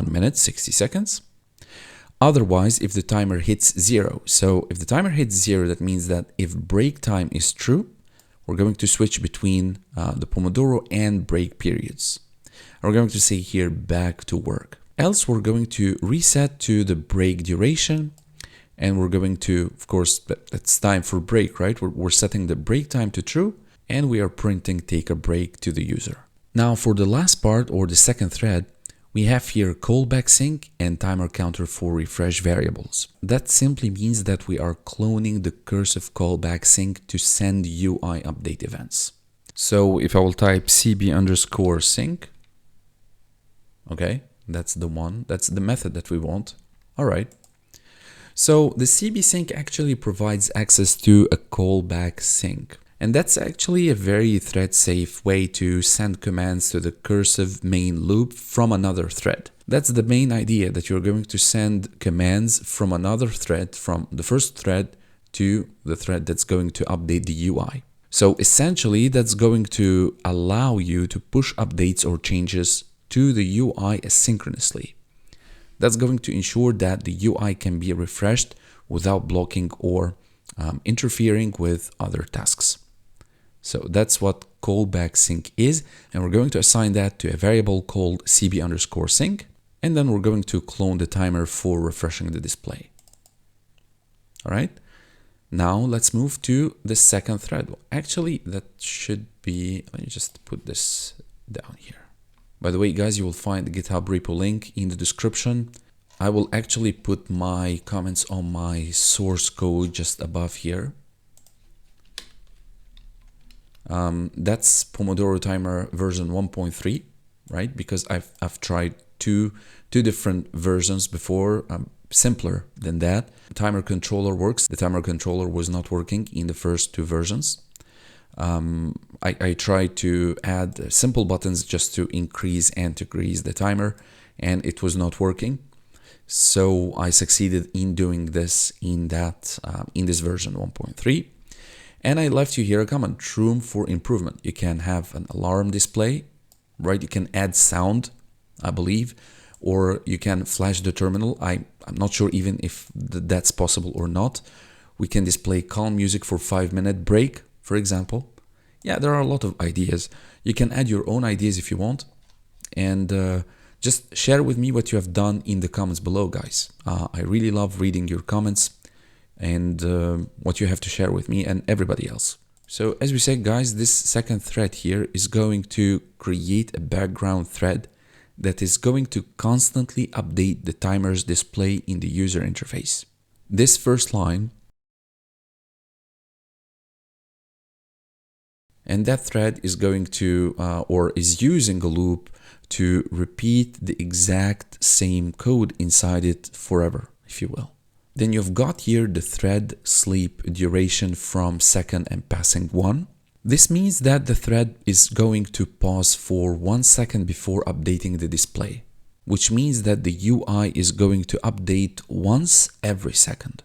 minute, 60 seconds. Otherwise, if the timer hits 0, so if the timer hits 0, that means that if break time is true, we're going to switch between the Pomodoro and break periods. We're going to say here back to work. Else, we're going to reset to the break duration, and we're going to, of course, that's time for break, right? We're setting the break time to true, and we are printing take a break to the user. Now, for the last part or the second thread, we have here callback sync and timer counter for refresh variables. That simply means that we are cloning the Cursive callback sync to send UI update events. So if I will type cb_sync, okay, that's the one, that's the method that we want. All right. So the CB sync actually provides access to a callback sync. And that's actually a very thread-safe way to send commands to the Cursive main loop from another thread. That's the main idea, that you're going to send commands from another thread, from the first thread to the thread that's going to update the UI. So essentially, that's going to allow you to push updates or changes to the UI asynchronously. That's going to ensure that the UI can be refreshed without blocking or interfering with other tasks. So that's what callback sync is, and we're going to assign that to a variable called cb_sync, and then we're going to clone the timer for refreshing the display. All right, now let's move to the second thread. Well, actually, that should be, let me just put this down here. By the way, guys, you will find the GitHub repo link in the description. I will actually put my comments on my source code just above here. That's Pomodoro Timer version 1.3, right? Because I've tried two different versions before. simpler than that. Timer controller works. The timer controller was not working in the first two versions. I tried to add simple buttons just to increase and decrease the timer, and it was not working. So I succeeded in doing this in this version 1.3. And I left you here a comment: room for improvement. You can have an alarm display, right? You can add sound, I believe, or you can flash the terminal. I'm not sure even if that's possible or not. We can display calm music for 5-minute break, for example. Yeah, there are a lot of ideas. You can add your own ideas if you want, and just share with me what you have done in the comments below, guys. I really love reading your comments and what you have to share with me and everybody else. So as we said, guys, this second thread here is going to create a background thread that is going to constantly update the timer's display in the user interface. This first line and that thread is going to or is using a loop to repeat the exact same code inside it forever, if you will. Then you've got here the thread sleep duration from second and passing 1. This means that the thread is going to pause for 1 second before updating the display, which means that the UI is going to update once every second.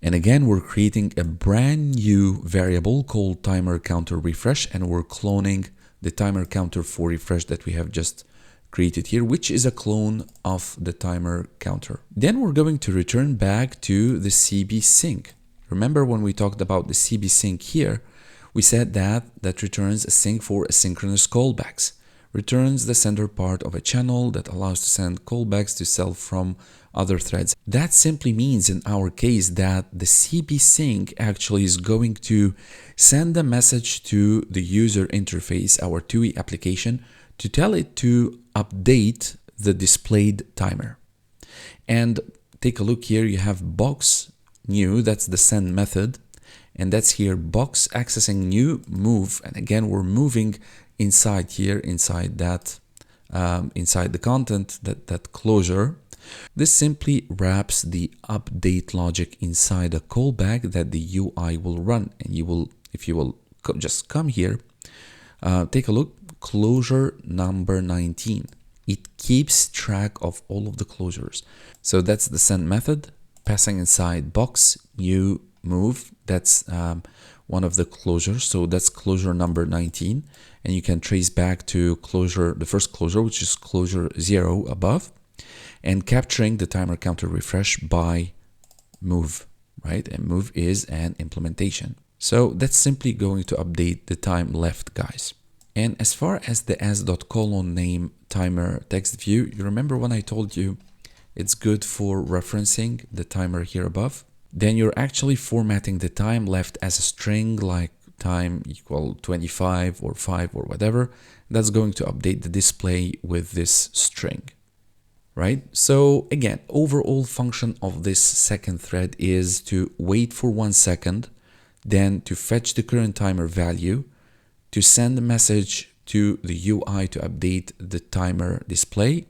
And again, we're creating a brand new variable called timer counter refresh, and we're cloning the timer counter for refresh that we have just created here, which is a clone of the timer counter. Then we're going to return back to the CB sync. Remember when we talked about the CB sync here, we said that returns a sync for asynchronous callbacks, returns the sender part of a channel that allows to send callbacks to self from other threads. That simply means in our case that the CB sync actually is going to send a message to the user interface, our TUI application, to tell it to update the displayed timer. And take a look here, you have box new, that's the send method, and that's here box accessing new move, and again we're moving inside here, inside that inside the content, that closure. This simply wraps the update logic inside a callback that the UI will run, and you will, if you will just come here, take a look, closure number 19. It keeps track of all of the closures. So that's the send method, passing inside box new move. That's one of the closures. So that's closure number 19. And you can trace back to closure, the first closure, which is closure 0 above, and capturing the timer counter refresh by move, right? And move is an implementation. So that's simply going to update the time left, guys. And as far as the as.colon name timer text view, you remember when I told you it's good for referencing the timer here above? Then you're actually formatting the time left as a string, like time equal 25 or 5 or whatever. That's going to update the display with this string, right? So again, overall function of this second thread is to wait for 1 second, then to fetch the current timer value, to send a message to the UI to update the timer display,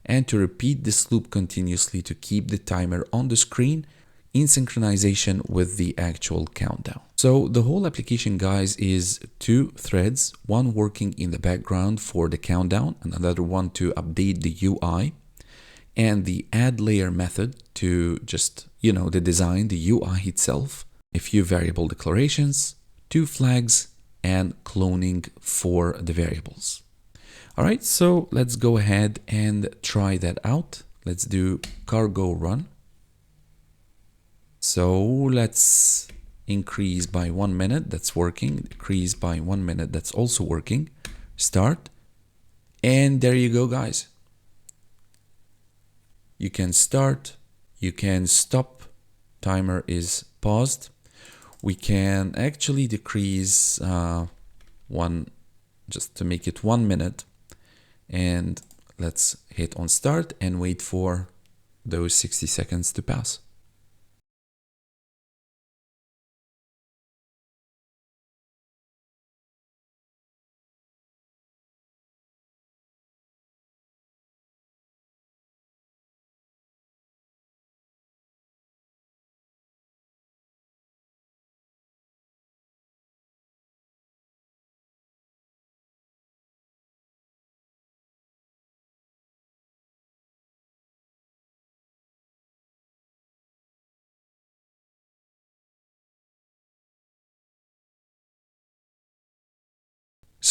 and to repeat this loop continuously to keep the timer on the screen in synchronization with the actual countdown. So the whole application, guys, is 2 threads, one working in the background for the countdown and another one to update the UI, and the add layer method to just, you know, the design, the UI itself, a few variable declarations, 2 flags, and cloning for the variables. All right, so let's go ahead and try that out. Let's do cargo run. So let's increase by 1 minute, that's working. Decrease by 1 minute, that's also working. Start. And there you go, guys. You can start, you can stop, timer is paused. We can actually decrease one, just to make it 1 minute. And let's hit on start and wait for those 60 seconds to pass.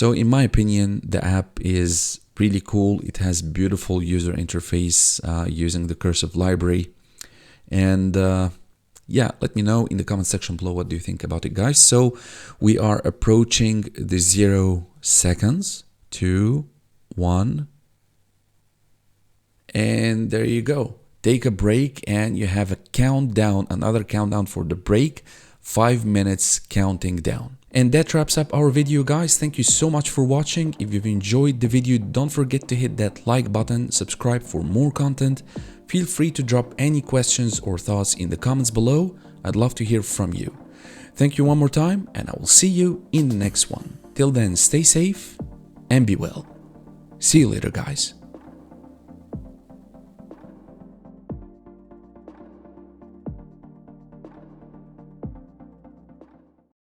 So in my opinion, the app is really cool. It has beautiful user interface using the Cursive library. And yeah, let me know in the comment section below what do you think about it, guys. So we are approaching the 0 seconds. 2, 1, and there you go. Take a break and you have a countdown, another countdown for the break, 5 minutes counting down. And that wraps up our video, guys. Thank you so much for watching. If you've enjoyed the video, don't forget to hit that like button, subscribe for more content. Feel free to drop any questions or thoughts in the comments below. I'd love to hear from you. Thank you one more time, and I will see you in the next one. Till then, stay safe and be well. See you later, guys.